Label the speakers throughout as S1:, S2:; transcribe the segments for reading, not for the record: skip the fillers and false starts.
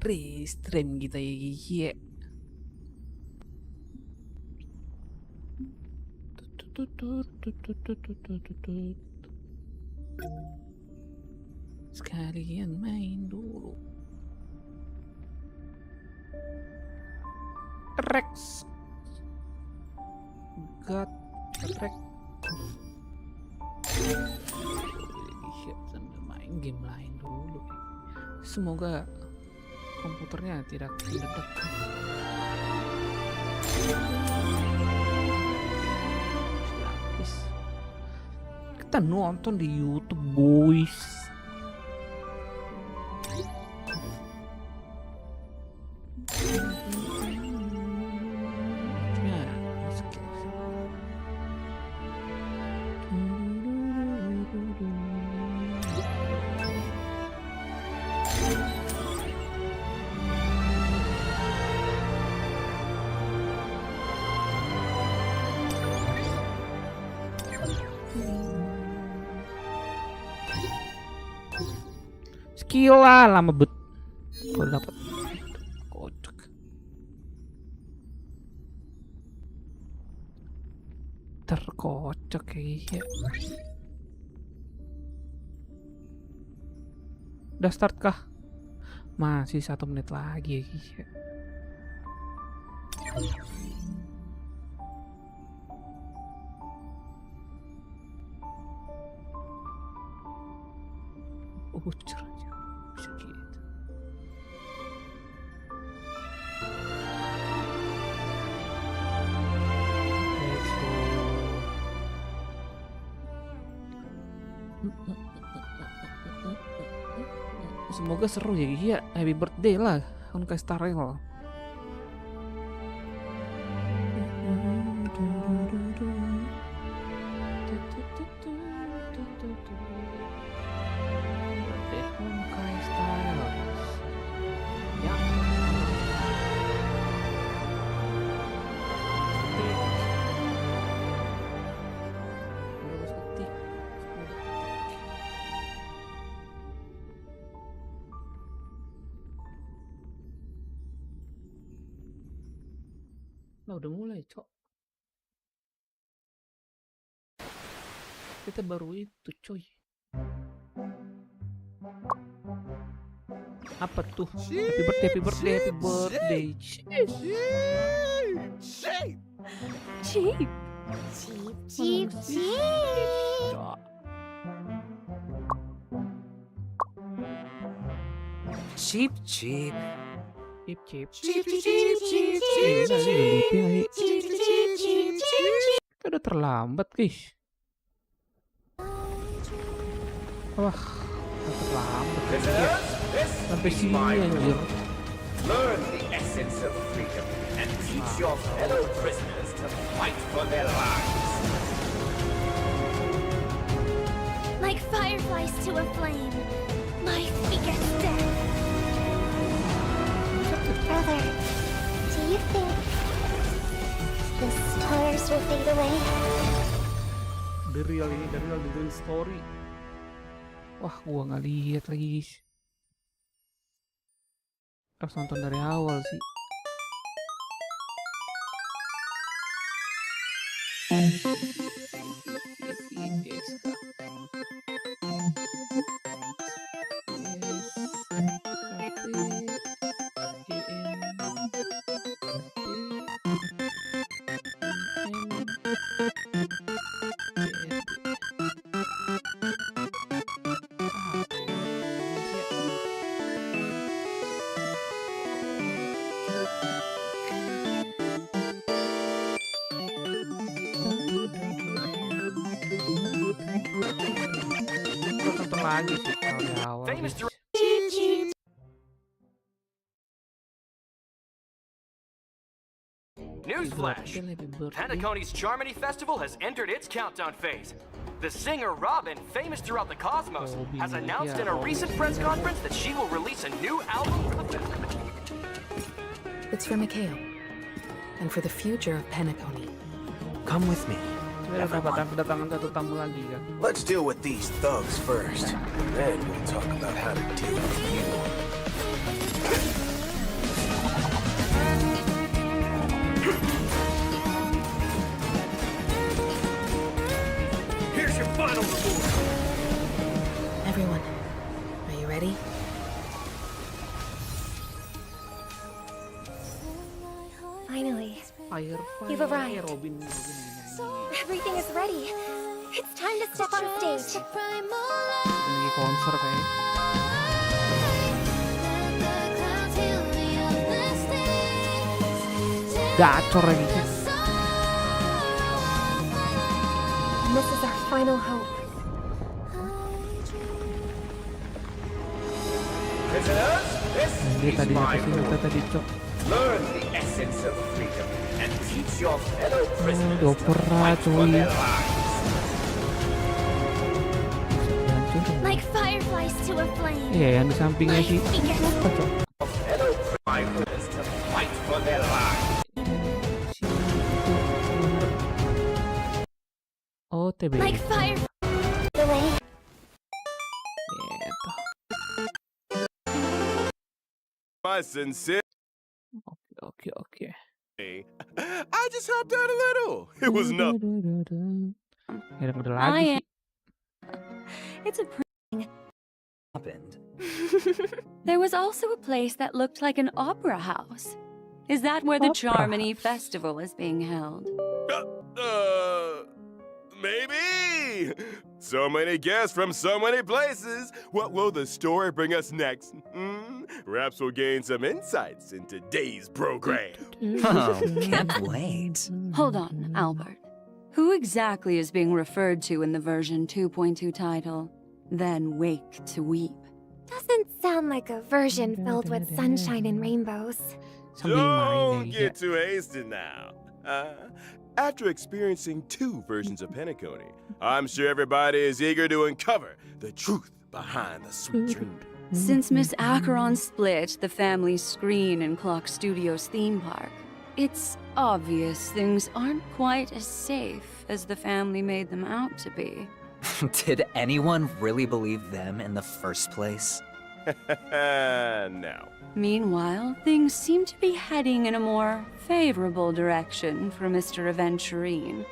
S1: REStream kita ya. Sekalian main dulu. Rex. God Rex. Sambil main game lain dulu. Semoga komputernya tidak meledak. Kita nonton di YouTube, boys. Gila, lama bet. Kalau dapat kocak. Terkocak kayaknya. Udah start kah? Masih 1 menit lagi ya. Cerah. Bisa gitu. Let's go. Semoga seru ya, iya. Happy birthday lah, honkaistarrail. Nah, udah mulai, cok. Kita baru itu, coy. Apa tuh? Happy birthday. Cheap. Cheap. Kita udah terlambat, guys. Wah, terlambat. Sampai sini anjir.
S2: Learn the essence of freedom and teach your fellow prisoners to fight for their lives.
S3: Like fireflies to a flame, life begets death. Brother, do you think the stars will fade away?
S1: The real story. Wah, gua nggak lihat lagi, guys. Harus nonton dari awal sih. Lagi sih kalau di awal.
S4: Newsflash! Penacony's Charmony Festival has entered its countdown phase. The singer Robin, famous throughout the cosmos, has announced in a recent press conference that she will release a new album for the festival.
S5: It's for Mikhail, and for the future of Penacony.
S6: Come with me.
S1: Sebenarnya dapat kedatangan satu tamu lagi kan.
S2: Let's deal with these thugs first. Then we'll talk about how to deal with you.
S4: Here's your final reward.
S5: Everyone, are you ready?
S3: Finally,
S1: Fire.
S3: You've arrived.
S1: Robin gini.
S3: everything is ready. It's time to step on stage.
S1: Lagi konser kayaknya. Gacor lagi.
S3: And this is our final hope.
S2: Prisoners, this
S1: Dia
S2: is
S1: tadi
S2: my
S1: apa sih kita tadi cok?
S2: Learn the essence of freedom and teach your fellow prisoners to
S1: Dopera
S2: fight for
S1: cuy.
S2: their lives.
S3: Like fireflies to a flame.
S1: Iya yang di sampingnya sih. Apa cok?
S2: Fellow prisoners to fight for their lives.
S1: Oh TB.
S3: Like fire. Away.
S1: Gitu.
S6: My sincere.
S1: Oke.
S6: I just helped out a little. It was nothing.
S1: Yang udah lagi sih.
S7: It's a
S8: Happened.
S7: There was also a place that looked like an opera house. Is that where the
S1: Opera
S7: Charmony Festival is being held?
S6: Maybe. So many guests from so many places. What will the story bring us next? Perhaps we'll gain some insights in today's program.
S8: Oh, can't wait.
S7: Hold on, Albert. Who exactly is being referred to in the version 2.2 title? Then Wake to Weep.
S3: Doesn't sound like a version filled with sunshine and rainbows.
S1: Sambil main
S6: Don't
S1: aja.
S6: get too hasty now. After experiencing 2 versions of Penacony, I'm sure everybody is eager to uncover the truth behind the sweet dream.
S7: Since Miss Acheron split the family screen in Clock Studios theme park, it's obvious things aren't quite as safe as the family made them out to be.
S8: Did anyone really believe them in the first place?
S6: No.
S7: Meanwhile, things seem to be heading in a more favorable direction for Mr. Aventurine.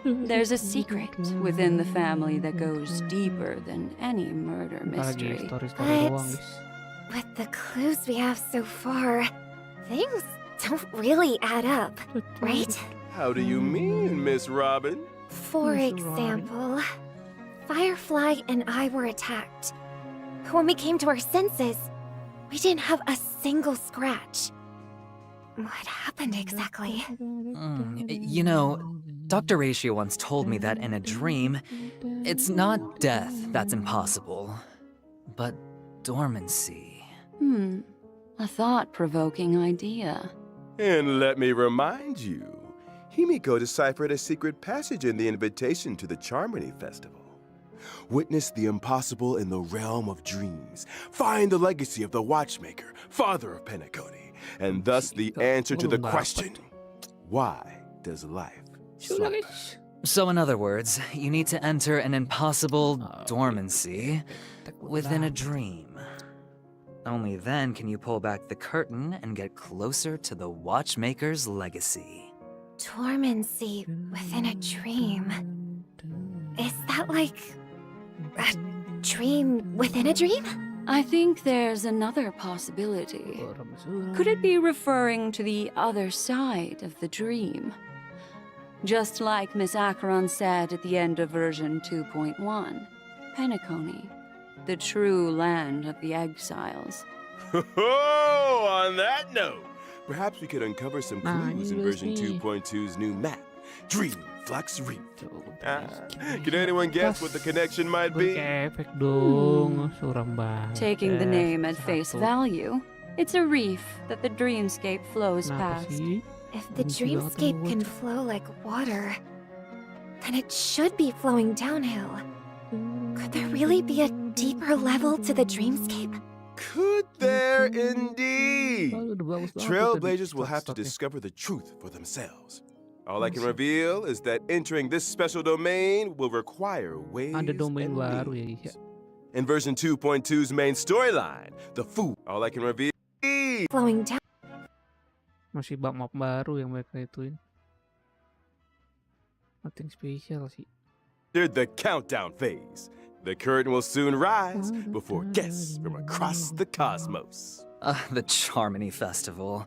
S7: There's a secret within the family that goes deeper than any murder
S1: Lagi
S7: mystery.
S1: story-story doang, guys.
S3: With the clues we have so far, things don't really add up, right?
S6: How do you mean, Miss Robin?
S3: For
S1: Miss
S3: example, Firefly and I were attacked. When we came to our senses, we didn't have a single scratch. What happened exactly?
S8: You know, Dr. Ratio once told me that in a dream, it's not death that's impossible, but dormancy.
S7: A thought-provoking idea.
S6: And let me remind you, Himiko deciphered a secret passage in the invitation to the Charmony Festival. Witness the impossible in the realm of dreams. Find the legacy of the Watchmaker, father of Penacony, and thus the answer to the question, why does life slumber?
S8: So in other words, you need to enter an impossible dormancy within a dream. Only then can you pull back the curtain and get closer to the Watchmaker's legacy.
S3: Dormancy within a dream. Is that like a dream within a dream?
S7: I think there's another possibility. Could it be referring to the other side of the dream? Just like Miss Acheron said at the end of version 2.1, Penacony, the true land of the exiles.
S6: Oh, on that note, perhaps we could uncover some
S1: Nah,
S6: clues in
S1: ini
S6: version
S1: nih.
S6: 2.2's new map, Dream Flux Reef. Can anyone guess what the connection might be?
S1: Efek dong, suram banget.
S7: Taking the name at face
S1: Satu.
S7: value, it's a reef that the dreamscape flows
S1: Kenapa
S7: past.
S1: sih?
S3: If the
S1: Benci banget
S3: dreamscape
S1: sama
S3: can
S1: bocah.
S3: flow like water, then it should be flowing downhill. Could there really be a deeper level to the dreamscape?
S6: Could there indeed?
S1: Oh, udah bagus banget tuh
S6: Trailblazers
S1: tadi
S6: will have to
S1: stat-statnya.
S6: discover the truth for themselves. All I can reveal is that entering this special domain will require ways
S1: Ada domain
S6: and
S1: baru ya,
S6: means.
S1: iya.
S6: In version 2.2's main storyline, the food. All I can reveal
S3: Flowing down.
S1: Masih map baru yang mereka ituin. Nothing special sih.
S6: the countdown phase. The curtain will soon rise before guests from across the cosmos.
S8: The Charmony Festival.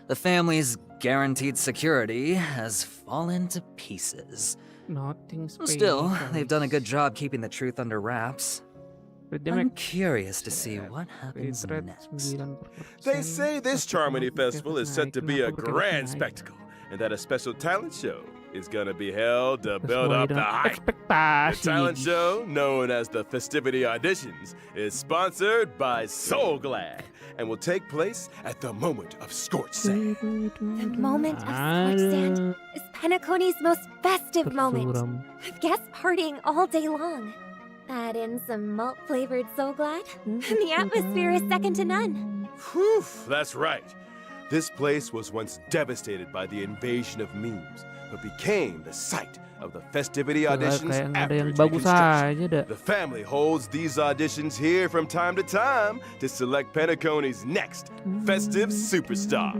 S8: The family's guaranteed security has fallen to pieces.
S1: Nothing special.
S8: Still, they've done a good job keeping the truth under wraps. I'm curious to see what happens next.
S6: They say this Charmony Festival is set to be a grand spectacle, and that a special talent show is gonna be held to build up the hype. The talent show, known as the Festivity Auditions, is sponsored by Soul Glad and will take place at the moment of scorched sand.
S3: The moment of scorched sand is Penacony's most festive moment, with guests partying all day long. Add in some malt-flavored Soul Glad, and the atmosphere is second to none.
S6: Whew, that's right. This place was once devastated by the invasion of memes, but became the site of the festivity auditions after its reconstruction. The family holds these auditions here from time to time to select Penacony's next festive superstar.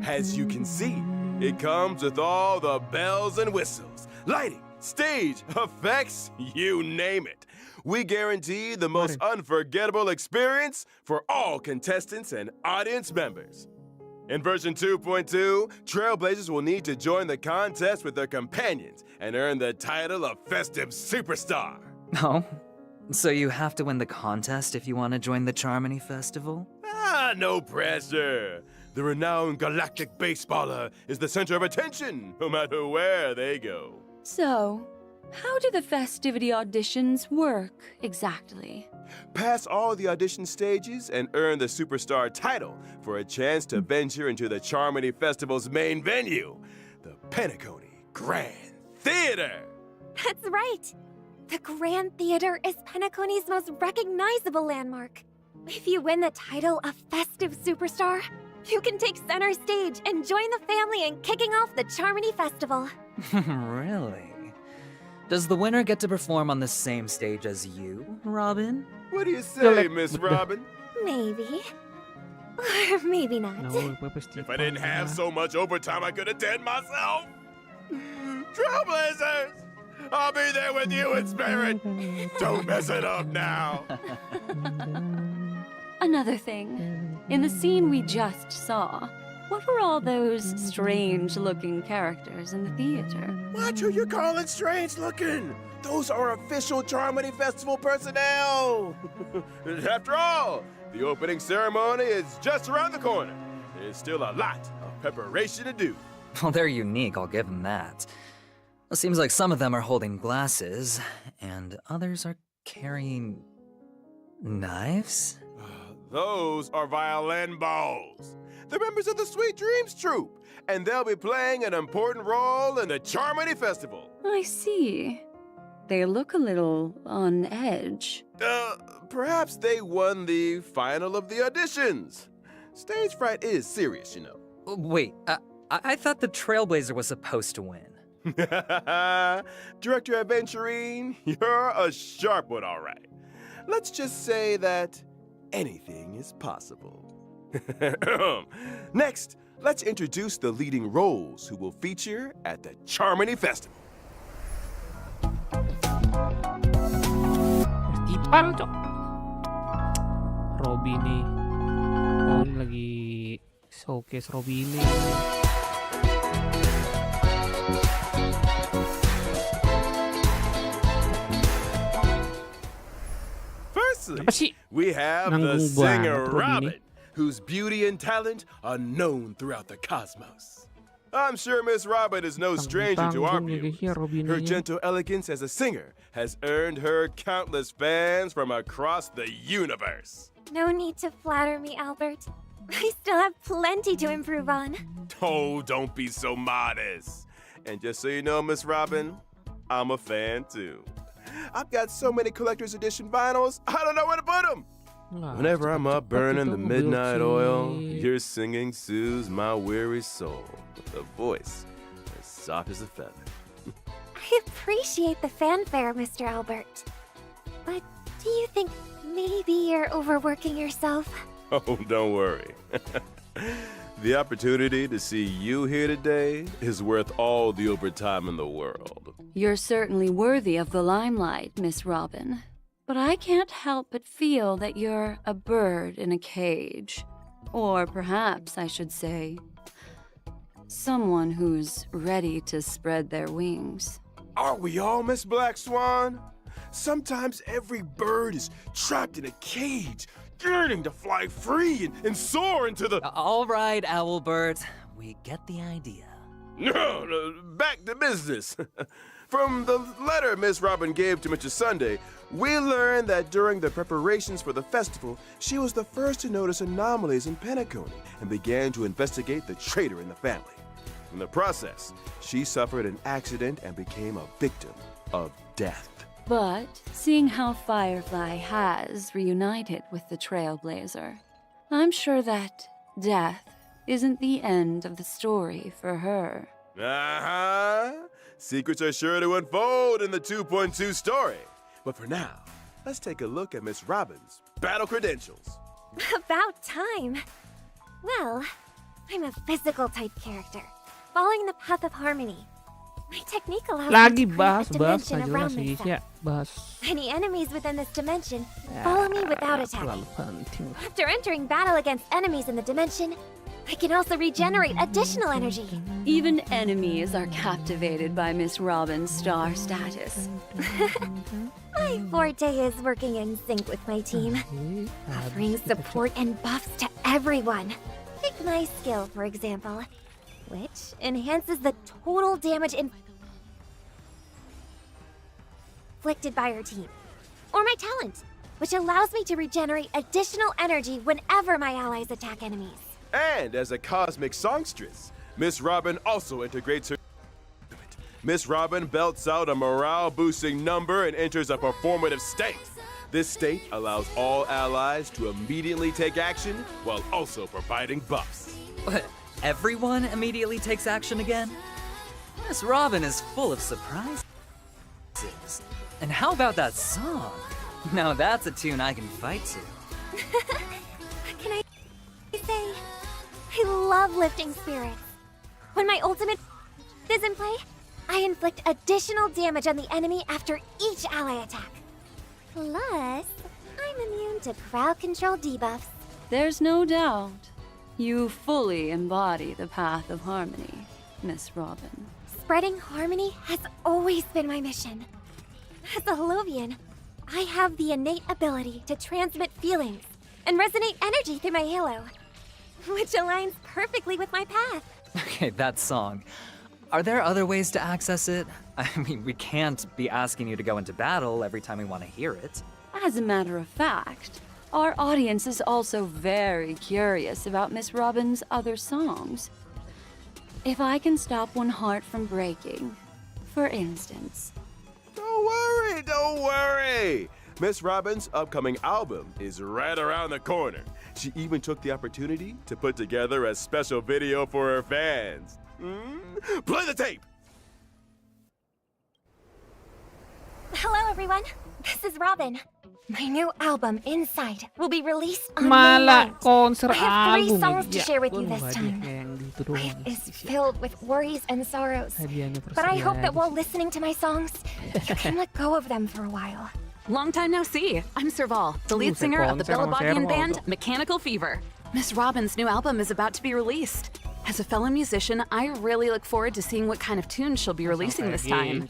S6: As you can see, it comes with all the bells and whistles, lighting, stage, effects, you name it. We guarantee the most unforgettable experience for all contestants and audience members. In version 2.2, Trailblazers will need to join the contest with their companions and earn the title of Festive Superstar.
S8: Oh? So you have to win the contest if you want to join the Charmony Festival?
S6: No pressure. The renowned galactic baseballer is the center of attention, no matter where they go.
S7: So, how do the festivity auditions work exactly?
S6: Pass all the audition stages and earn the superstar title for a chance to venture into the Charmony Festival's main venue, the Penacony Grand Theater.
S3: That's right. The Grand Theater is Penacony's most recognizable landmark. If you win the title of Festive Superstar, you can take center stage and join the family in kicking off the Charmony Festival.
S8: Really? Does the winner get to perform on the same stage as you, Robin?
S6: What do you say, Miss Robin?
S3: Maybe. Or maybe not.
S6: If I didn't have so much overtime, I could attend myself. Trailblazers! I'll be there with you in spirit. Don't mess it up now.
S7: Another thing. In the scene we just saw, what were all those strange-looking characters in the theater?
S6: What are you calling strange-looking? Those are official Charmony Festival personnel. After all, the opening ceremony is just around the corner. There's still a lot of preparation to do.
S8: Well, they're unique, I'll give them that. It seems like some of them are holding glasses, and others are carrying knives?
S6: Those are violin bows. They're members of the Sweet Dreams troupe, and they'll be playing an important role in the Charmony Festival.
S7: I see. They look a little on edge.
S6: Perhaps they won the final of the auditions. Stage fright is serious, you know.
S8: Wait, I thought the Trailblazer was supposed to win.
S6: Director Aventurine, you're a sharp one, all right. Let's just say that anything is possible. Next, let's introduce the leading roles who will feature at the Charmony Festival.
S1: Festival, cok. Robby nih. Oh, ini lagi showcase Robby ini.
S6: Firstly, we have the singer Robin, whose beauty and talent are known throughout the cosmos. I'm sure Miss Robin is no stranger to our viewers. Her gentle elegance as a singer has earned her countless fans from across the universe.
S3: No need to flatter me, Albert. I still have plenty to improve on.
S6: Oh, don't be so modest. And just so you know, Miss Robin, I'm a fan too. I've got so many collector's edition vinyls, I don't know where to put them. Whenever I'm up burning the midnight oil, your singing soothes my weary soul with a voice as soft as a feather.
S3: I appreciate the fanfare, Mr. Albert. But do you think maybe you're overworking yourself?
S6: Oh, don't worry. The opportunity to see you here today is worth all the overtime in the world.
S7: You're certainly worthy of the limelight, Miss Robin. But I can't help but feel that you're a bird in a cage. Or perhaps I should say, someone who's ready to spread their wings.
S6: Aren't we all, Miss Black Swan? Sometimes every bird is trapped in a cage, yearning to fly free and soar into the...
S8: All right, Owlbert. We get the idea.
S6: No, back to business. From the letter Miss Robin gave to Mr. Sunday, we learned that during the preparations for the festival, she was the first to notice anomalies in Penacony and began to investigate the traitor in the family. In the process, she suffered an accident and became a victim of death.
S7: But seeing how Firefly has reunited with the Trailblazer, I'm sure that death isn't the end of the story for her.
S6: Uh-huh. Secrets are sure to unfold in the 2.2 story. But for now, let's take a look at Miss Robin's battle credentials.
S3: About time. Well, I'm a physical type character, following the path of harmony. My technique allows me to create a dimension around myself. Any enemies within this dimension follow me without attacking. After entering battle against enemies in the dimension, I can also regenerate additional energy.
S7: Even enemies are captivated by Miss Robin's star status.
S3: My forte is working in sync with my team, offering support and buffs to everyone. Take my skill, for example, which enhances the total damage inflicted by our team. Or my talent, which allows me to regenerate additional energy whenever my allies attack enemies.
S6: And as a cosmic songstress, Miss Robin also integrates her. Miss Robin belts out a morale-boosting number and enters a performative state. This state allows all allies to immediately take action while also providing buffs.
S8: What? Everyone immediately takes action again? Miss Robin is full of surprises. And how about that song? Now that's a tune I can fight to.
S3: Can I say, I love lifting spirits. When my ultimate is in play, I inflict additional damage on the enemy after each ally attack. Plus, I'm immune to crowd control debuffs.
S7: There's no doubt. You fully embody the path of harmony, Miss Robin.
S3: Spreading harmony has always been my mission. As a Holovian, I have the innate ability to transmit feelings and resonate energy through my halo, which aligns perfectly with my path.
S8: Okay, that song. Are there other ways to access it? I mean, we can't be asking you to go into battle every time we want to hear it.
S7: As a matter of fact, our audience is also very curious about Miss Robin's other songs. If I can stop one heart from breaking, for instance.
S6: Don't worry! Miss Robin's upcoming album is right around the corner. She even took the opportunity to put together a special video for her fans. Play the tape!
S3: Hello, everyone. This is Robin. My new album, Inside, will be released on May 9th. I have 3 songs to share with you this time. Life is filled with worries and sorrows, but I hope that while listening to my songs, you can let go of them for a while.
S9: Long time no see. I'm Serval, the lead singer of the Billabongian band Mechanical Fever. Miss Robin's new album is about to be released. As a fellow musician, I really look forward to seeing what kind of tunes she'll be releasing this time.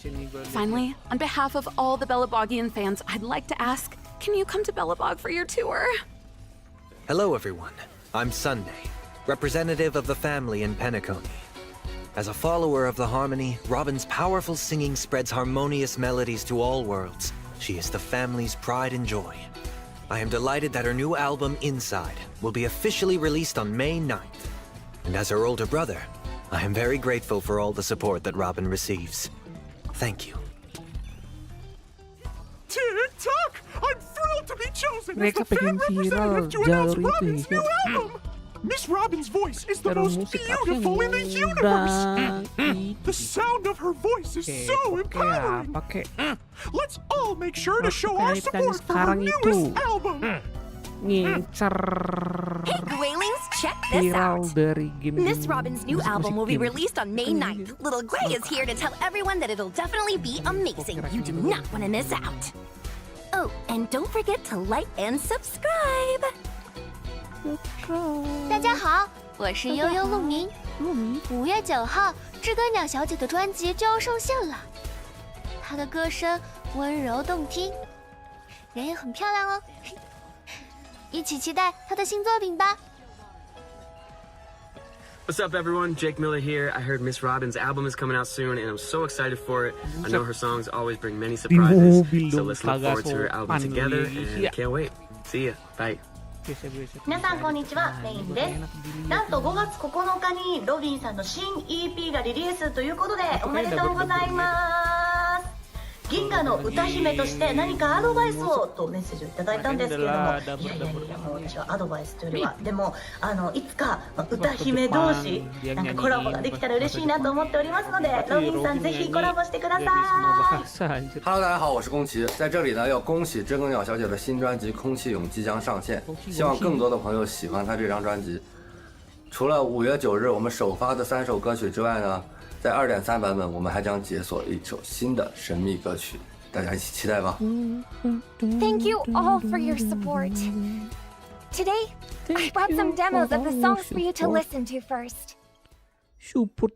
S9: Finally, on behalf of all the Billabongian fans, I'd like to ask, can you come to Billabong for your tour?
S10: Hello, everyone. I'm Sunday, representative of the family in Penacony. As a follower of the harmony, Robin's powerful singing spreads harmonious melodies to all worlds. She is the family's pride and joy. I am delighted that her new album, Inside, will be officially released on May 9th. And as her older brother, I am very grateful for all the support that Robin receives. Thank you.
S11: Tick-tock! I'm thrilled to be chosen as the fan representative to announce Robin's new album! Miss Robin's voice is the most beautiful in the universe. The sound of her voice is so empowering. Let's all make sure to show our support for her newest album.
S1: Ngincer
S3: Hey, Graylings, check this
S1: viral
S3: out.
S1: dari game
S3: Miss Robin's new
S1: musik-musik
S3: album will be
S1: game.
S3: released on May 9th. Little Gray is here to tell everyone that it'll definitely be amazing. You do not want to miss out. Oh, and don't forget to like and subscribe.
S12: 大家好，我是悠悠鹿鸣。5月9号，知更鸟小姐的专辑就要上线了。她的歌声温柔动听，人也很漂亮哦。一起期待她的新作品吧。
S13: What's up, everyone? Jake Miller here. I heard Miss Robin's album is coming out soon, and I'm so excited for it. I know her songs always bring many surprises, so let's look forward to her album together, and can't wait. See ya. Bye.
S14: 皆さんこんにちは、レインです。なんと5月9日にロビンさんの新 EP がリリースということでおめでとうございます。銀河の歌姫として何かアドバイスをとメッセージをいただいたんですけれども、いやもう私はアドバイスというよりはでもいつか歌姫同士なんかコラボができたら嬉しいなと思っておりますので、ロビンさんぜひコラボしてください。
S15: Hello， 大家好，我是宫崎，在这里呢要恭喜知更鸟小姐的新专辑《空气涌》即将上线，希望更多的朋友喜欢她这张专辑。除了5月9日我们首发的3首歌曲之外呢，在 2.3 版本我们还将解锁一首新的神秘歌曲，大家一起期待吧。
S3: Thank you all for your support. Today, I brought some demos of the songs for you to listen to first.
S1: Support.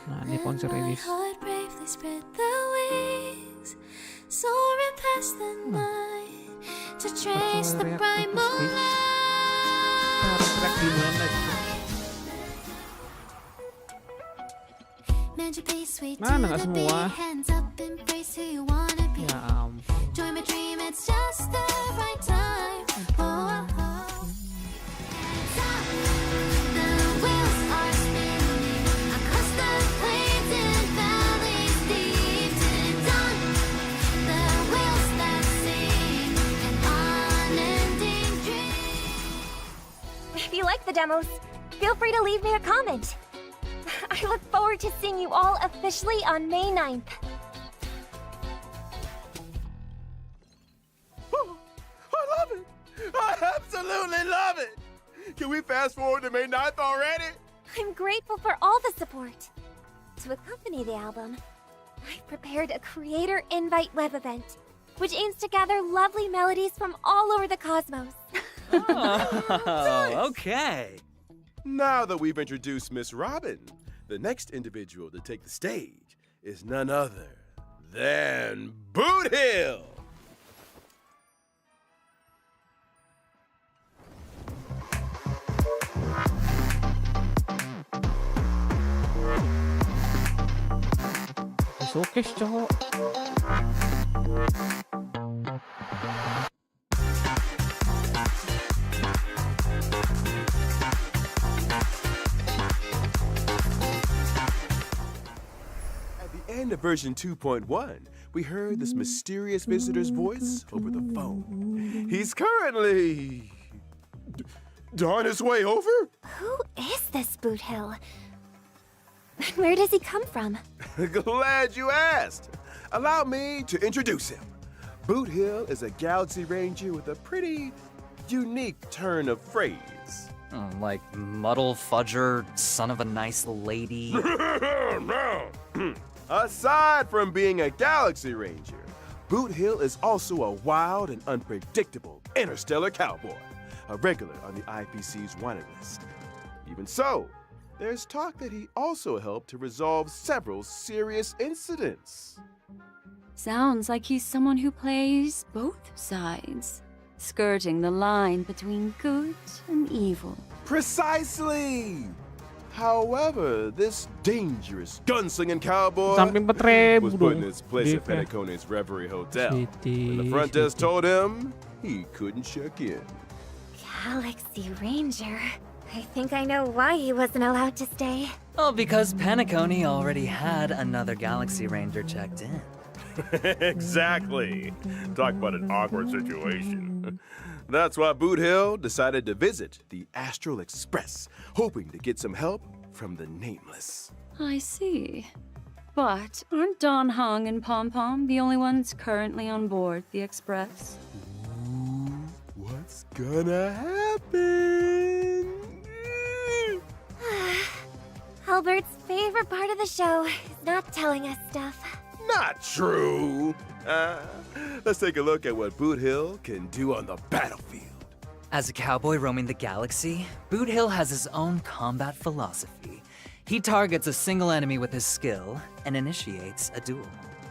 S1: Nah, ini konser ini. Mana nggak semua? Ya ampun.
S3: If you like the demos, feel free to leave me a comment. I look forward to seeing you all officially on May 9th.
S6: Oh, I love it! I absolutely love it! Can we fast forward to May 9th already?
S3: I'm grateful for all the support. To accompany the album, I've prepared a creator invite web event, which aims to gather lovely melodies from all over the cosmos.
S8: Oh, okay.
S6: Now that we've introduced Miss Robin, the next individual to take the stage is none other than Boot Hill!
S1: Showcase, cowok.
S6: End of version 2.1, we heard this mysterious visitor's voice over the phone. He's currently on his way over?
S3: Who is this Boot Hill? Where does he come from?
S6: Glad you asked. Allow me to introduce him. Boot Hill is a Galaxy Ranger with a pretty unique turn of phrase.
S8: Like muddle fudger, son of a nice lady.
S6: No. Aside from being a Galaxy Ranger, Boot Hill is also a wild and unpredictable interstellar cowboy, a regular on the IPC's wanted list. Even so, there's talk that he also helped to resolve several serious incidents.
S7: Sounds like he's someone who plays both sides, skirting the line between good and evil.
S6: Precisely! However, this dangerous gunslinging cowboy
S1: Samping 4.000
S6: was put in his place at Pennacone's Reverie Hotel. When the front desk told him he couldn't check in.
S3: Galaxy Ranger. I think I know why he wasn't allowed to stay.
S8: Oh, because Pennacone already had another Galaxy Ranger checked in.
S6: Exactly. Talk about an awkward situation. That's why Boot Hill decided to visit the Astral Express, hoping to get some help from the Nameless.
S7: I see. But aren't Don Hong and Pom Pom the only ones currently on board the Express?
S6: Ooh, what's gonna happen?
S3: Albert's favorite part of the show is not telling us stuff.
S6: Not true. Let's take a look at what Boot Hill can do on the battlefield.
S8: As a cowboy roaming the galaxy, Boot Hill has his own combat philosophy. He targets a single enemy with his skill and initiates a duel.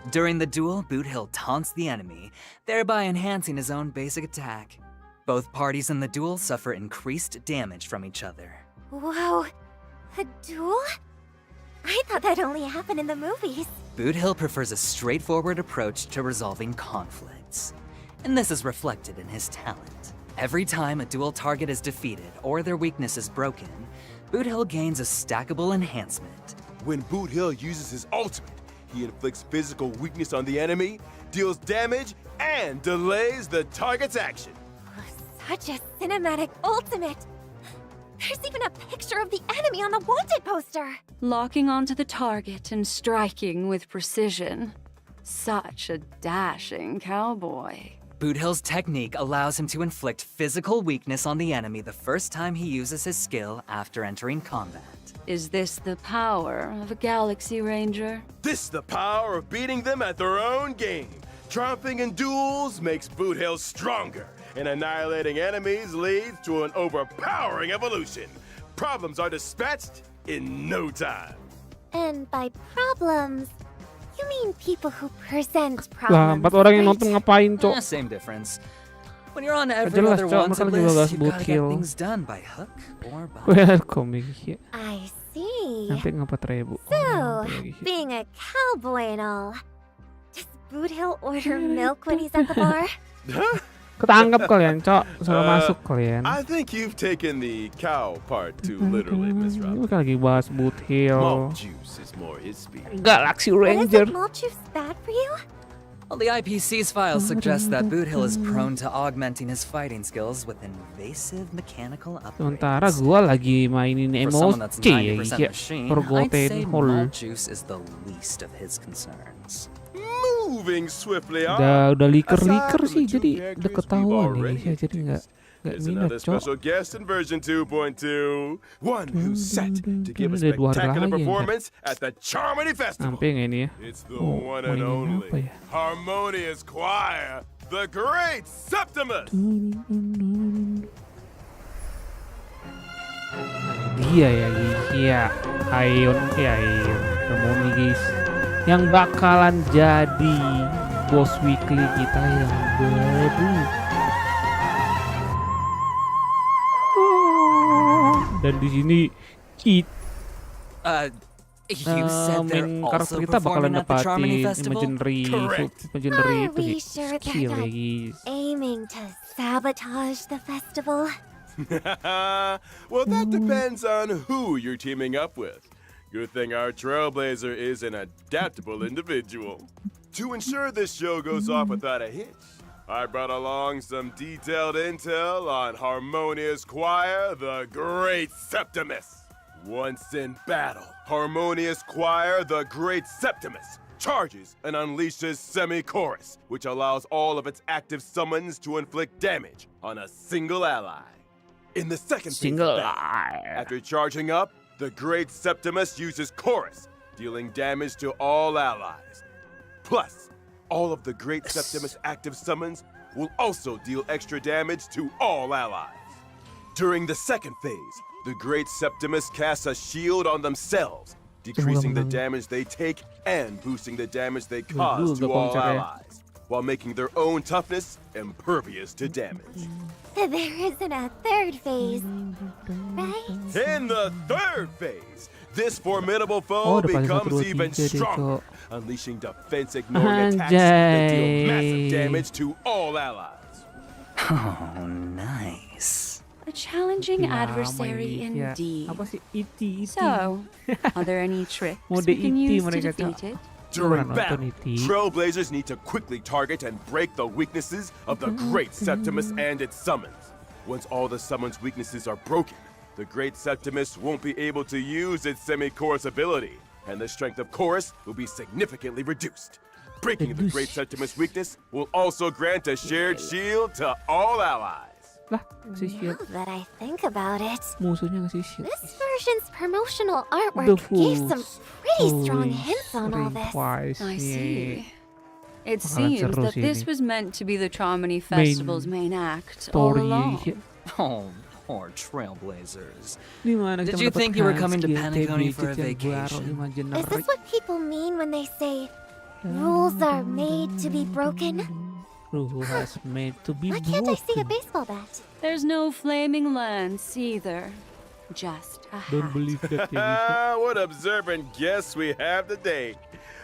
S8: During the duel, Boot Hill taunts the enemy, thereby enhancing his own basic attack. Both parties in the duel suffer increased damage from each other.
S3: Whoa, a duel? I thought that only happened in the movies.
S8: Boot Hill prefers a straightforward approach to resolving conflicts, and this is reflected in his talent. Every time a duel target is defeated or their weakness is broken, Boot Hill gains a stackable enhancement.
S6: When Boot Hill uses his ultimate, he inflicts physical weakness on the enemy, deals damage, and delays the target's action.
S3: Such a cinematic ultimate. There's even a picture of the enemy on the wanted poster.
S7: Locking onto the target and striking with precision. Such a dashing cowboy.
S8: Boot Hill's technique allows him to inflict physical weakness on the enemy the first time he uses his skill after entering combat.
S7: Is this the power of a Galaxy Ranger?
S6: This is the power of beating them at their own game. Triumphing in duels makes Boot Hill stronger, and annihilating enemies leads to an overpowering evolution. Problems are dispatched in no time.
S3: And by problems, you mean people who present
S1: Lah,
S3: problems,
S1: 4 orang yang
S3: right?
S1: nonton ngapain, Cok?
S8: Same difference. When you're on every
S1: Jelas,
S8: other
S1: Cok,
S8: wanted
S1: mereka lagi bahas
S8: list, you
S1: Boot
S8: gotta
S1: Hill.
S8: get things done by hook or by
S1: Welcome, ya.
S3: I see.
S1: Sampai 4.000.
S3: So, being a cowboy and all, does Boot Hill order milk when he's at the bar?
S1: Ketangkep kalian, Cok. Salah masuk kalian.
S6: I think you've taken the cow part too literally, Miss
S1: Ini
S6: Robin.
S1: kan lagi bahas Boot Hill.
S6: Malt juice is more his speed.
S1: Galaxy
S3: But
S1: Ranger.
S3: isn't malt juice bad for you?
S8: Well, the IPC's file suggests that Boot Hill is prone to augmenting his fighting skills with invasive mechanical
S1: Sementara
S8: upgrades.
S1: gua lagi mainin
S8: For someone that's
S1: emoji
S8: 90%
S1: ya.
S8: machine, I'd
S1: Pergoten
S8: say
S1: hole.
S8: malt juice is the least of his concerns.
S6: Moving swiftly on.
S1: Udah liker-liker
S6: Aside from
S1: sih,
S6: the two
S1: jadi
S6: characters
S1: udah
S6: we've
S1: ketahuan
S6: already
S1: nih. Jadi nggak
S6: There's
S1: minat,
S6: another
S1: Cok.
S6: special guest in version 2.2, one who's set to give a
S1: Ada 2 hari
S6: spectacular
S1: lagi,
S6: performance at the Charmony Festival.
S1: Sampai nggak ini ya?
S6: It's the
S1: Oh,
S6: one and
S1: mainin apa
S6: only
S1: ya?
S6: Harmonious Choir, the Great Septimus.
S1: Dia ya, iya. Ion, Harmony guys. Yang bakalan jadi boss weekly kita yang baru. Dan di sini
S8: You said they're
S1: main
S8: also
S1: karakter kita bakalan
S8: performing at the Charmony
S1: dapatin
S8: Festival?
S1: imaginary
S6: Correct.
S1: imaginary
S3: Are
S1: itu
S3: we
S1: sih
S3: sure they're
S1: skill ya
S3: not
S1: guys.
S3: aiming to sabotage the festival?
S6: Well, that depends on who you're teaming up with. Good thing our Trailblazer is an adaptable individual. To ensure this show goes off without a hitch, I brought along some detailed intel on Harmonious Choir, the Great Septimus. Once in battle, Harmonious Choir, the Great Septimus, charges and unleashes Semi-Chorus, which allows all of its active summons to inflict damage on a single ally. In the second phase of battle, after charging up, the Great Septimus uses Chorus, dealing damage to all allies. Plus, all of the Great Septimus active summons will also deal extra damage to all allies. During the second phase, the Great Septimus casts a shield on themselves, decreasing the damage they take and boosting the damage they cause to all allies, while making their own toughness impervious to damage.
S3: There isn't a third phase, right?
S6: In the third phase, this formidable foe becomes even stronger, unleashing defense-ignoring attacks that deal massive damage to all allies.
S8: Oh, nice.
S7: A challenging adversary indeed. So, are there any tricks we can use to defeat it?
S2: During battle, Trailblazers need to quickly target and break the weaknesses of the Great Septimus and its summons. Once all the summons' weaknesses are broken, the Great Septimus won't be able to use its semi-chorus ability, and the strength of chorus will be significantly reduced. Breaking the Great Septimus weakness will also grant a shared shield to all allies.
S3: Now that I think about it,
S1: Musuhnya ngasih shield.
S3: this version's promotional artwork gave some pretty strong hints on all this.
S7: I see. It seems that this was meant to be the Charmony Festival's main act all along.
S8: Oh, poor Trailblazers. Did you think you were coming to Penacony for a vacation?
S3: Is this what people mean when they say rules are made to be broken?
S1: Rules made to be
S3: Why can't I see a baseball bat?
S7: There's no flaming lance either. Just a hat.
S1: Don't believe that.
S2: What observant guests we have today.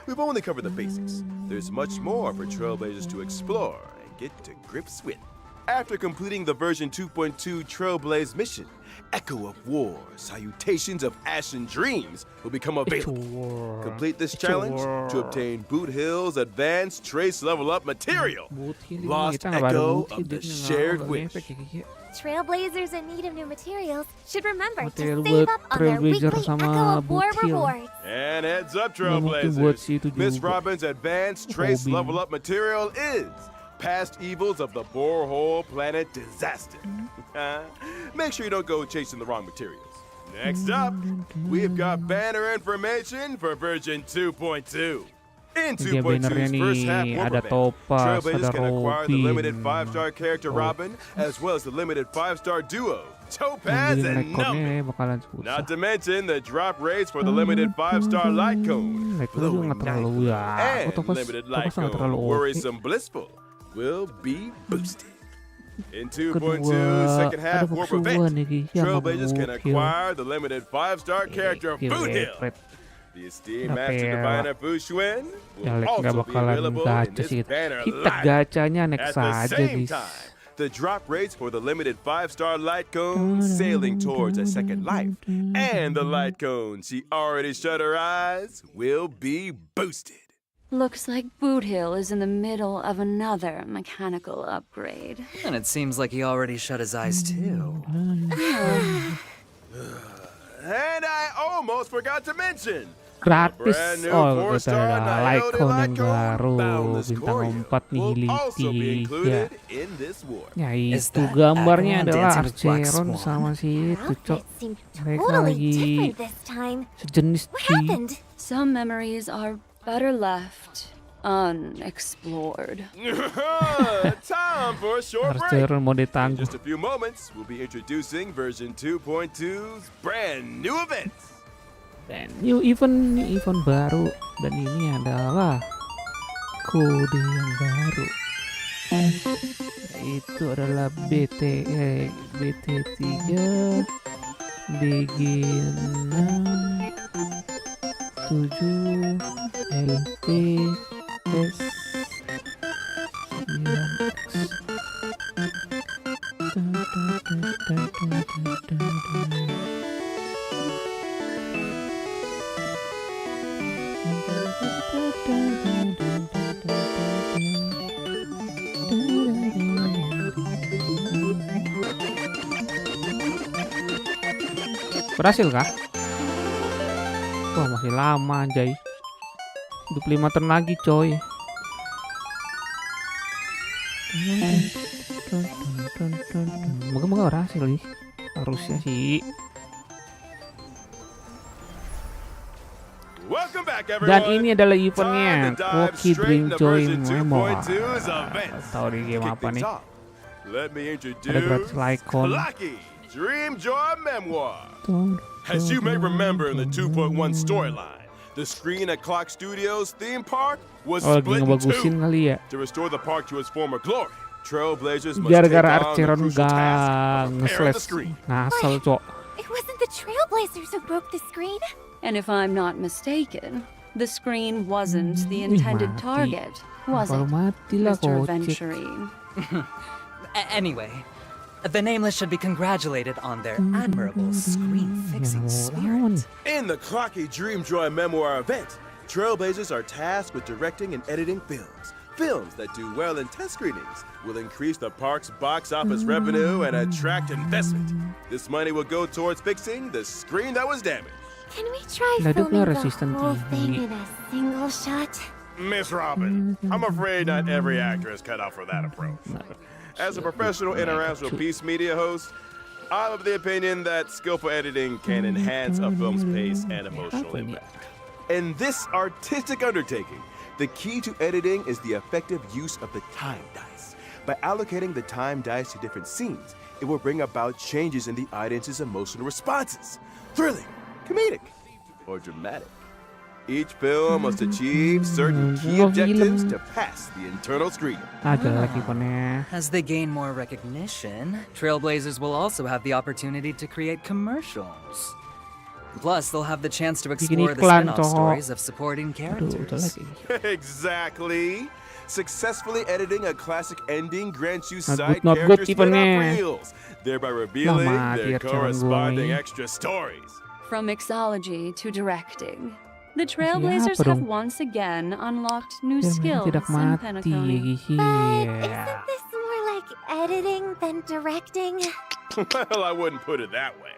S2: We've only covered the basics. There's much more for Trailblazers to explore and get to grips with. After completing the version 2.2 Trailblaze mission, Echo of War, Salutations of Ashen Dreams will become available. Complete this challenge to obtain Boot Hill's advanced trace level up material. Lost Echo of the Shared Wish.
S3: Trailblazers in need of new materials should remember to save up on their weekly Echo of War rewards.
S2: And heads up, Trailblazers. Miss Robin's advanced trace level up material is Past Evils of the Borehole Planet Disaster. Make sure you don't go chasing the wrong materials. Next up, we've got banner information for version 2.2. In 2.2's first half warp event, Trailblazers can acquire the limited 5-star character Robin, as well as the limited 5-star duo, Topaz and Number. Not to mention the drop rates for the limited 5-star Light Cone, Glowing Night, and limited Light Cone, Worrisome Blissful, will be boosted. In 2.2's second half warp event, Trailblazers can acquire the limited 5-star character Boot Hill. The esteemed Master Diviner Fu Xuan will also be available in this banner live. At the same time, the drop rates for the limited 5-star Light Cone Sailing Towards a Second Life and the Light Cone She Already Shut Her Eyes will be boosted.
S7: Looks like Boot Hill is in the middle of another mechanical upgrade.
S8: And it seems like he already shut his eyes too.
S2: And I almost forgot to mention,
S1: gratis kata ada Light Cone yang baru bintang 4 nih ya. Ya itu gambarnya adalah Archeron sama si itu cok. Mereka lagi sejenis sih.
S7: Some memories are better left unexplored.
S2: Time for a short break. In just a few moments, we'll be introducing version 2.2's brand new events.
S1: Dan new event baru, dan ini adalah kode yang baru. Itu adalah BT3 DG6 7 LPS 9. Berhasil kah? Wah masih lama anjay. 25 tahun lagi coy. Moga-moga berhasil nih. Harusnya sih. Dan ini adalah eventnya Koki Dream Joy Memoir. Tahu di game apa nih? Ada gratis Lycon.
S2: Dream Joy Memoir. As you may remember in the 2.1 storyline, the screen at Clock Studios theme park was split in two. To restore the park to its former glory, Trailblazers must take on the crucial task of repairing the screen.
S3: It wasn't the Trailblazers who broke the screen.
S7: And if I'm not mistaken, the screen wasn't the intended target, was it, Mr. Aventurine?
S8: Anyway, the Nameless should be congratulated on their admirable screen-fixing spirit.
S2: In the Clocky Dream Joy Memoir event,
S6: Trailblazers are tasked with directing and editing films. Films that do well in test screenings will increase the park's box office revenue and attract investment. This money will go towards fixing the screen that was damaged.
S3: Can we try filming the whole thing in a single shot?
S2: Miss Robin, I'm afraid not every actor is cut out for that approach. As a professional international peace media host, I'm of the opinion that skillful editing can enhance a film's pace and emotional impact. In this artistic undertaking, the key to editing is the effective use of the time dice. By allocating the time dice to different scenes, it will bring about changes in the audience's emotional responses. Thrilling, comedic, or dramatic. Each film must achieve certain key objectives to pass the internal screening.
S8: As they gain more recognition, Trailblazers will also have the opportunity to create commercials. Plus, they'll have the chance to explore the spin-off stories of supporting characters.
S6: Exactly. Successfully editing a classic ending grants you side character spin-off reels, thereby revealing their corresponding extra stories.
S7: From mixology to directing, the Trailblazers have once again unlocked new skills in Penacony.
S3: Isn't this more like editing than directing?
S6: Well, I wouldn't put it that way.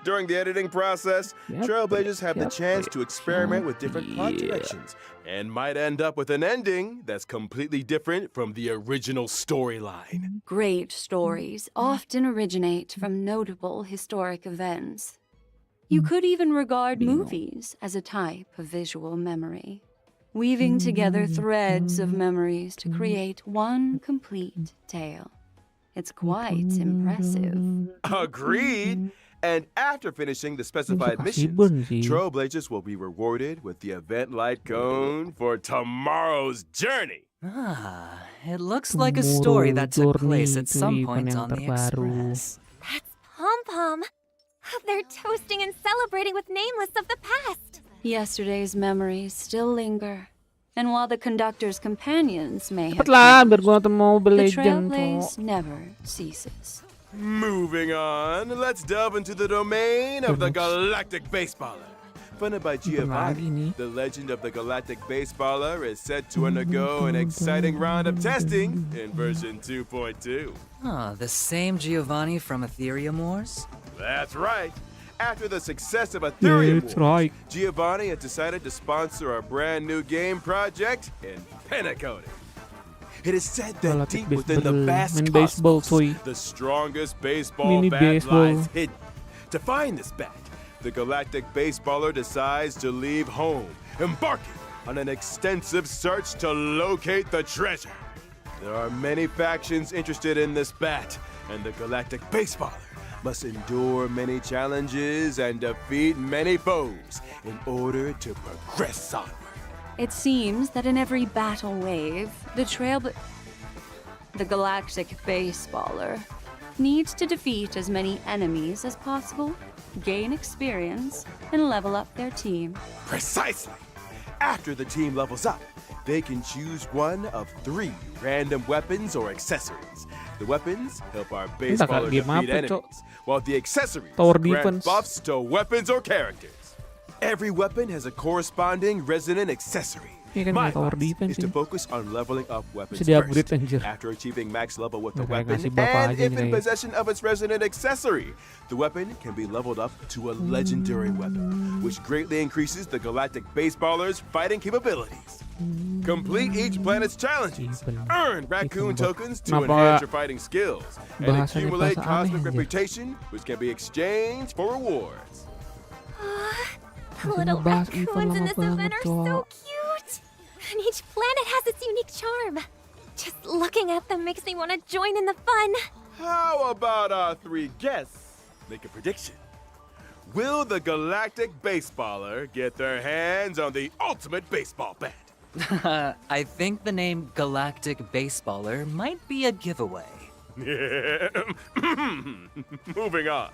S6: During the editing process, Trailblazers have the chance to experiment with different plot directions and might end up with an ending that's completely different from the original storyline.
S7: Great stories often originate from notable historic events. You could even regard movies as a type of visual memory, weaving together threads of memories to create one complete tale. It's quite impressive.
S6: Agreed! And after finishing the specified missions, Trailblazers will be rewarded with the event light cone for tomorrow's journey.
S8: It looks like a story that took place at some point on the Express.
S3: That's Pom-Pom. They're toasting and celebrating with Nameless of the past.
S7: Yesterday's memories still linger. And while the conductor's companions may have
S1: changed,
S7: the trailblaze never ceases.
S6: Moving on, let's delve into the domain of the Galactic Baseballer. Funded by Giovanni, the legend of the Galactic Baseballer is set to undergo an exciting round of testing in version 2.2.
S8: The same Giovanni from Ethereum Wars?
S6: That's right. After the success of Ethereum Wars, Giovanni has decided to sponsor a brand new game project in Penacony. It is said that deep within the vast cosmos, the strongest baseball bat lies hidden. To find this bat, the Galactic Baseballer decides to leave home, embarking on an extensive search to locate the treasure. There are many factions interested in this bat, and the Galactic Baseballer must endure many challenges and defeat many foes in order to progress onward.
S7: It seems that in every battle wave, the Galactic Baseballer needs to defeat as many enemies as possible, gain experience, and level up their team.
S6: Precisely! After the team levels up, they can choose one of 3 random weapons or accessories. The weapons help our baseballer defeat enemies, while the accessories grant buffs to weapons or characters. Every weapon has a corresponding resonant accessory. My advice is to focus on leveling up weapons first. After achieving max level with the weapon, and if in possession of its resonant accessory, the weapon can be leveled up to a legendary weapon, which greatly increases the Galactic Baseballer's fighting capabilities. Complete each planet's challenges, earn raccoon tokens to enhance your fighting skills, and accumulate cosmic reputation, which can be exchanged for rewards.
S3: The little raccoons in this event are so cute. And each planet has its unique charm. Just looking at them makes me want to join in the fun.
S6: How about our 3 guests make a prediction? Will the Galactic Baseballer get their hands on the ultimate baseball bat?
S8: I think the name Galactic Baseballer might be a giveaway.
S6: Moving on.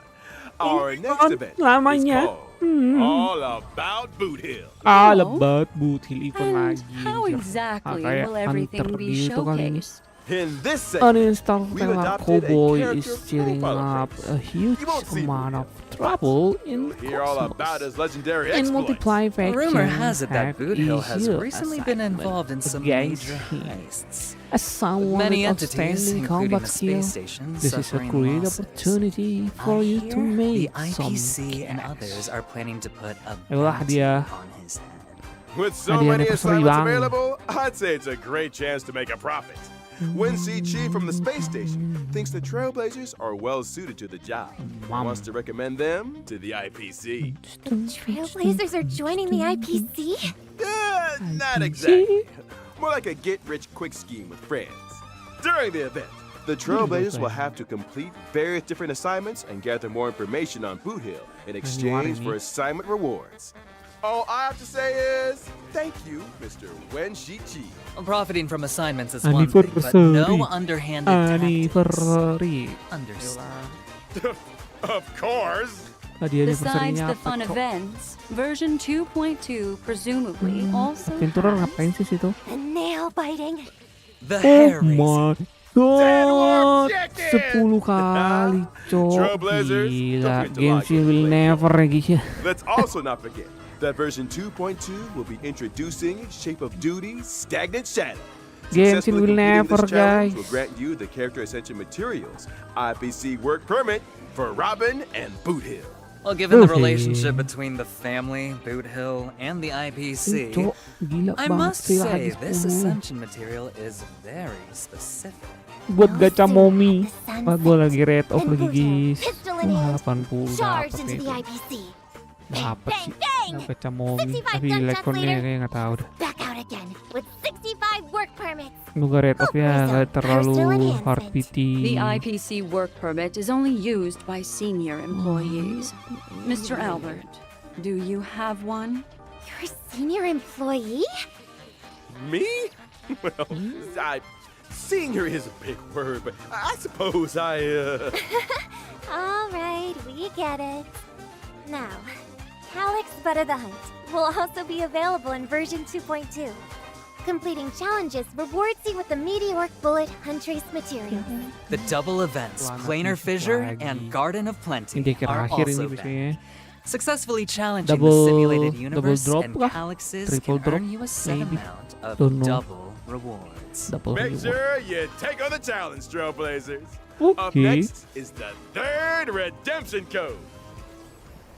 S6: Our next event is called All About Boot Hill.
S1: All About Boot Hill.
S7: And how exactly will everything be showcased?
S2: In this segment,
S1: Uninstalled
S2: we've
S1: Stellar
S2: adopted a
S1: Cowboy
S2: character
S1: is stirring
S2: profile
S1: up
S2: page.
S1: a huge
S2: You won't see
S1: amount of
S2: Boot Hill,
S1: trouble in
S2: You'll hear all about
S1: Cosmos.
S2: his legendary
S1: And
S2: exploits.
S1: Multiply faction
S8: Rumor has it that
S1: have
S8: Boot Hill has
S1: issued
S8: recently been
S1: assignment
S8: involved in some
S1: against
S8: major
S1: him.
S8: heists.
S1: As someone
S8: Many
S1: with
S8: entities,
S1: outstanding
S8: including
S1: combat
S8: the
S1: skill,
S8: space station,
S1: this is a
S8: suffering
S1: great
S8: losses.
S1: opportunity for
S8: I
S1: you
S8: hear
S1: to make
S8: the
S1: some
S8: IPC and
S1: cash.
S8: others are planning to put a
S1: Ayolah,
S8: bounty
S1: hadiah.
S8: on his head.
S2: With so
S1: Hadiah
S2: many
S1: na
S2: assignments
S1: pasaribang.
S2: available, I'd say it's a great chance to make a profit. Wensi Chi from the space station thinks the Trailblazers are well suited to the job and wants to recommend them to the IPC.
S3: Trailblazers are joining the IPC?
S2: Not exactly. More like a get-rich-quick scheme with friends. During the event, the Trailblazers will have to complete various different assignments and gather more information on Boot Hill in exchange for assignment rewards. All I have to say is, thank you, Mr. Wen Shichi.
S8: Profiting from assignments is one thing, but no underhanded tactics. Understood.
S2: Of course.
S7: Besides the fun events, version 2.2 presumably also
S1: Aventurer ngapain sih situ?
S3: The nail biting.
S8: The
S1: Oh
S8: hair
S1: my god, 10 kali cok.
S2: Trailblazers,
S1: Gila,
S2: don't forget to log
S1: Genshin
S2: in
S1: will
S2: later.
S1: never lagi.
S2: Let's also not forget that version 2.2 will be introducing Shape of Duty Stagnant Shadow.
S1: Genshin
S2: Successfully
S1: will
S2: completing
S1: never,
S2: this challenge
S1: guys.
S2: will grant you the Character Ascension Materials IPC work permit for Robin and Boot Hill.
S8: Well, given the
S1: Boot Hill.
S8: relationship between the family, Boot Hill, and the IPC,
S1: Cok, gila
S8: I
S1: banget
S8: must
S1: sih
S8: say
S1: lagi
S8: this
S1: 10.
S8: ascension material is very specific.
S1: Buat gacha momi. Pak gue lagi rate off lagi guys.
S3: Pistol in hand.
S1: 80
S3: Charge
S1: dapet
S3: into the
S1: itu.
S3: IPC.
S1: Dapet sih.
S3: Bang!
S1: Gacha momi.
S3: 65
S1: Tapi
S3: gunshots
S1: elektroniknya
S3: later.
S1: kayak nggak tahu deh.
S3: Back out again with 65 work permits.
S1: Semoga rate off ya nggak terlalu hard PT.
S7: The IPC work permit is only used by senior employees. Mr. Albert, do you have one?
S3: You're a senior employee?
S2: Me? Well, senior is a big word, but I suppose
S3: All right, we get it. Now, Calyx Butter the Hunt will also be available in version 2.2. Completing challenges rewards you with the Meteoric Bullet Huntress material.
S8: The double events, Planar Fissure and Garden of Plenty,
S1: Ini
S8: are
S1: terakhir ini
S8: also
S1: biasanya.
S8: back. Successfully challenging the
S1: Double-
S8: simulated
S1: double
S8: universe
S1: drop
S8: and
S1: kah?
S8: Calyxes
S1: Triple
S8: can
S1: drop?
S8: earn you a set
S1: Maybe.
S8: amount of
S1: Don't know.
S8: double rewards.
S1: Double
S2: Make
S1: reward.
S2: sure you take on the challenge, Trailblazers. Up
S1: Okay.
S2: next is the third redemption code.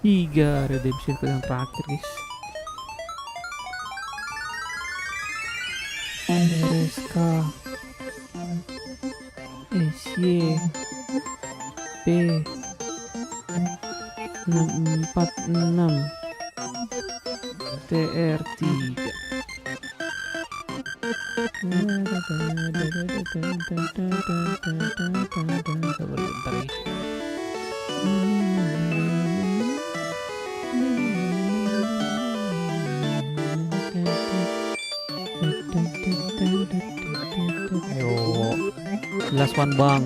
S1: 3 redemption code yang terakhir guys. RSK SY P 646 TR3. Bentar ya. Ayo, last one bang.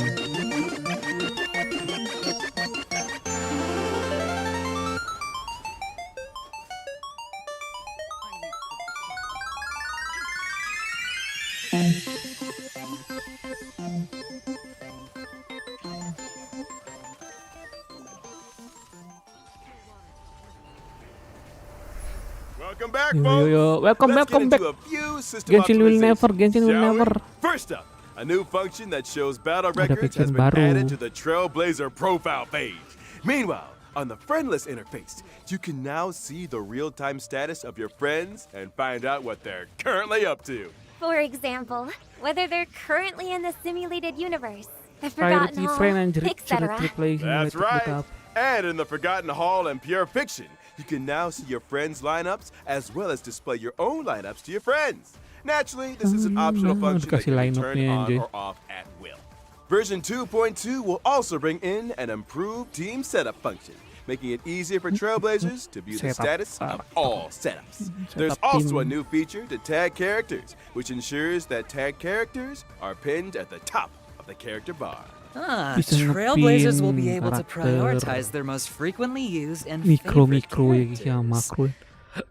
S2: Welcome back,
S1: Yo,
S2: folks.
S1: yo, yo. Welcome
S2: Let's
S1: back.
S2: get into a few system
S1: Genshin will never,
S2: optimizations,
S1: Genshin will
S2: shall we?
S1: never.
S2: First up, a new function that shows battle
S1: Ada
S2: records has
S1: fiction
S2: been
S1: baru.
S2: added to the Trailblazer profile page. Meanwhile, on the friendless interface, you can now see the real-time status of your friends and find out what they're currently up to.
S3: For example, whether they're currently in the simulated universe, the
S1: Pirate
S3: Forgotten Hall,
S1: friend anjir,
S3: etc.
S1: replay
S2: That's
S1: simulated
S2: right.
S1: backup.
S2: And in the Forgotten Hall and Pure Fiction, you can now see your friends' lineups as well as display your own lineups to your friends. Naturally, this is an optional function that
S1: dikasih
S2: can be
S1: line-up
S2: turned
S1: nya,
S2: on
S1: anjir.
S2: or off at will. Version 2.2 will also bring in an improved team setup function, making it easier for Trailblazers to view the
S1: Setup.
S2: status of all setups. There's
S1: Setup
S2: also a
S1: team.
S2: new feature to tag characters, which ensures that tag characters are pinned at the top of the character bar.
S1: Bisa
S8: Trailblazers will be
S1: ngepin
S8: able to
S1: karakter.
S8: prioritize their most frequently used and
S1: Mikro
S8: favorite
S1: ya guys ya,
S8: characters.
S1: makro.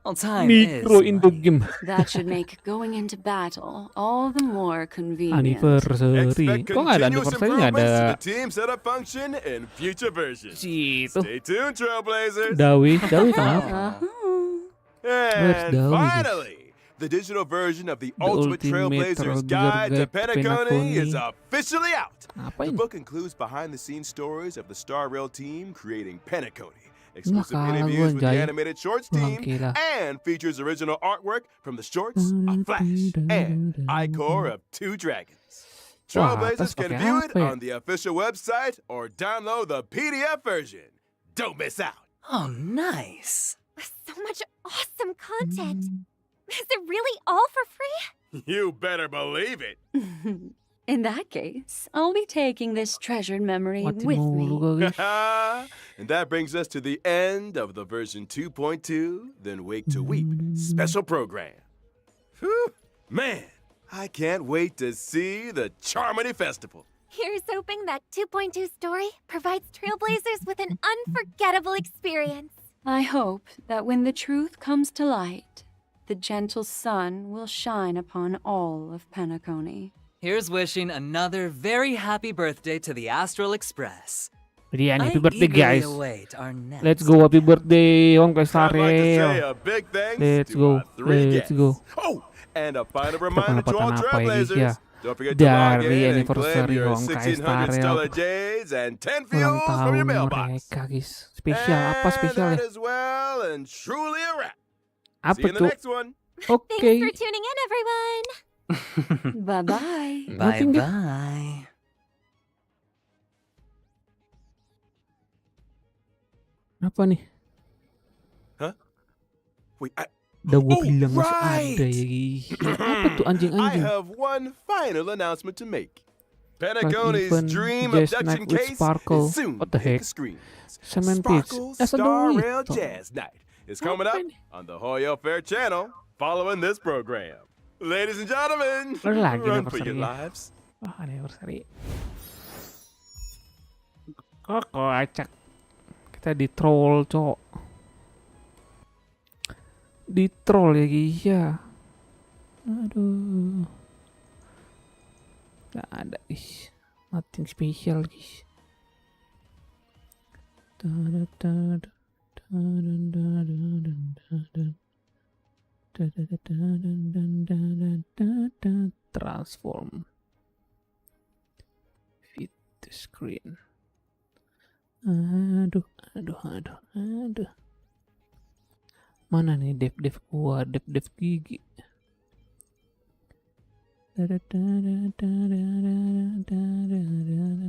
S8: Well, time
S1: Micro
S8: is
S1: Indo game.
S7: That should make going into battle all the more convenient.
S1: Anniversary.
S2: Expect
S1: Kok nggak ada
S2: continuous
S1: anniversary? Nggak
S2: improvements to
S1: ada
S2: the team setup function in future versions.
S1: situ.
S2: Stay tuned, Trailblazers.
S1: Dawi kenapa? Where's
S2: And
S1: Dawi, guys?
S2: finally, the digital version of the
S1: The
S2: Ultimate
S1: Ultimate
S2: Trailblazers
S1: Trailblazer
S2: Guide to
S1: Guide to
S2: Penacony is
S1: Penacony.
S2: officially out.
S1: Apa
S2: The
S1: ini?
S2: book includes behind-the-scenes stories of the Star Rail team creating Penacony, exclusive
S1: kalah
S2: interviews
S1: gua,
S2: with the
S1: Jai.
S2: animated shorts team,
S1: Bangke lah.
S2: and features original artwork from the shorts of Flash and Ichor of Two Dragons.
S1: Wah,
S2: Trailblazers
S1: atas
S2: can
S1: pakai
S2: view it
S1: apa ya?
S2: on the official website or download the PDF version. Don't miss out.
S8: Oh, nice.
S3: So much awesome content. Is it really all for free?
S2: You better believe it.
S7: In that case, I'll be taking this treasured memory
S1: Mati
S7: with
S1: mulu
S7: me.
S1: kau, guys.
S2: And that brings us to the end of the version 2.2, then Wake to Weep special program. Whew, man, I can't wait to see the Charmony Festival.
S3: Here's hoping that 2.2 story provides Trailblazers with an unforgettable experience.
S7: I hope that when the truth comes to light, the gentle sun will shine upon all of Penacony.
S8: Here's wishing another very happy birthday to the Astral Express.
S1: Jadi
S8: I
S1: happy birthday,
S8: eagerly
S1: guys.
S8: await our next.
S1: Let's go, happy birthday,
S2: I'd like to say
S1: honkaistarrail.
S2: a big thanks
S1: Let's
S2: to
S1: go,
S2: our three
S1: let's
S2: guests.
S1: go.
S2: Oh, and a final reminder to all
S1: penempatan apa ini
S2: Trailblazers.
S1: ya?
S2: Don't forget to log
S1: Dari
S2: in and claim
S1: anniversary
S2: your 1600
S1: honkaistarrail.
S2: stellar jades and 10
S1: Ulang
S2: fuels from your
S1: tahun
S2: mailbox.
S1: mereka, guys. Spesial apa spesial
S2: And
S1: ya?
S2: that is well and truly a wrap. See
S1: Apa
S2: you in the
S1: tuh?
S2: next one.
S1: Oke.
S3: Thanks for tuning in, everyone.
S7: Bye-bye.
S8: Bye-bye.
S1: Apa nih?
S2: Huh? Wait,
S1: Udah gue
S2: Oh,
S1: bilang masih
S2: right.
S1: ada ya, guys. Apa tuh
S2: I
S1: anjing-anjing?
S2: have one final announcement to make. Penacony's
S1: Even
S2: Dream
S1: Jazz
S2: Abduction
S1: Night with
S2: Case
S1: Sparkle.
S2: is soon
S1: What the
S2: to hit
S1: heck?
S2: the screens.
S1: Semantics.
S2: Sparkle
S1: Asa
S2: Star
S1: dong
S2: Rail
S1: itu.
S2: Jazz Night is coming up
S1: Apa ini?
S2: on the Hoyo Fair channel following this program. Ladies and gentlemen,
S1: Ada lagi
S2: run for your
S1: anniversary-nya.
S2: lives.
S1: Wah, anniversary. Kok acak. Kita di troll, cok. Di troll ya, guys ya. Aduh. Gak ada, guys. Nothing special, guys. Transform. Fit the screen. Aduh. Mana nih dev gua, dev gigi.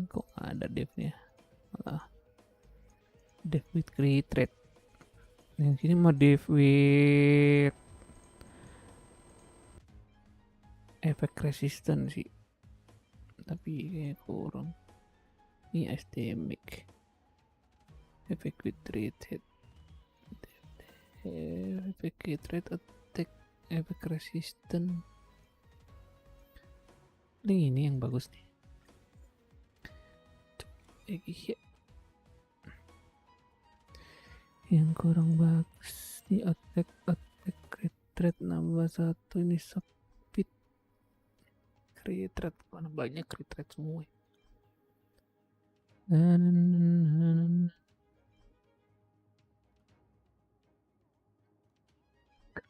S1: Kok ada devnya? Malah dev with create rate. Yang sini mah dev with efek resistant sih. Tapi kayak kurang. Ini STMIC. Efek with rate. Efek with rate attack. Efek resistant. Ini yang bagus nih. Yang kurang bagus di attack crit rate nambah 1, ini speed crit rate, mana banyak crit rate semua.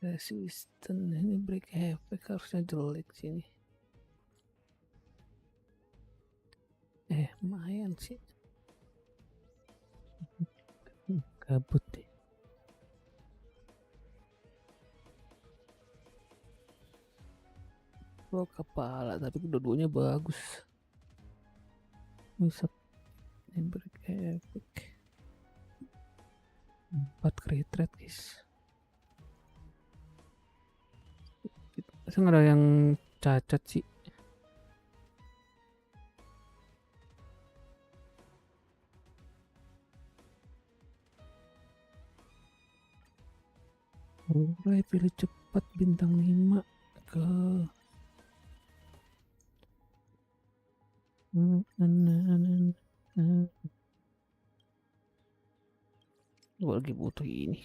S1: Resistant ini break effect harusnya jelek sini. Lumayan sih. Kabut deh. Kepala tapi kedua-duanya bagus. Bisa break effect 4 crit rate, guys. Masa nggak ada yang cacat sih? Mulai pilih cepat bintang 5 ke gue lagi butuh ini.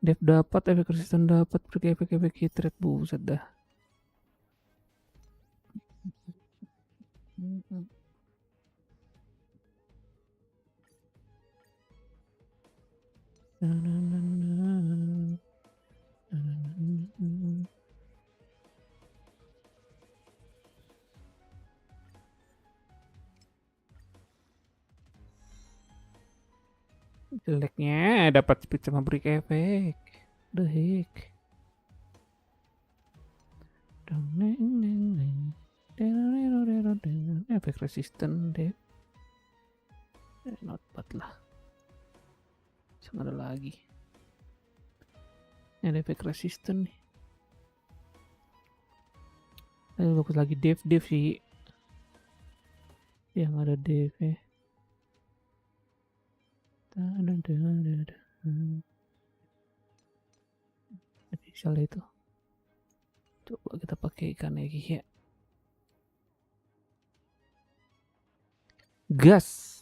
S1: Dev dapat, efek resisten dapat, efek hit rate, buset dah. Jeleknya dapat speed sama break efek. The heck. Efek resisten deh. Not bad lah. Jangan ada lagi. Ini ada efek resisten nih. Bagus lagi dev sih. Yang ada dev ya. Misalnya itu. Coba kita pakai ikan lagi ya. Gas.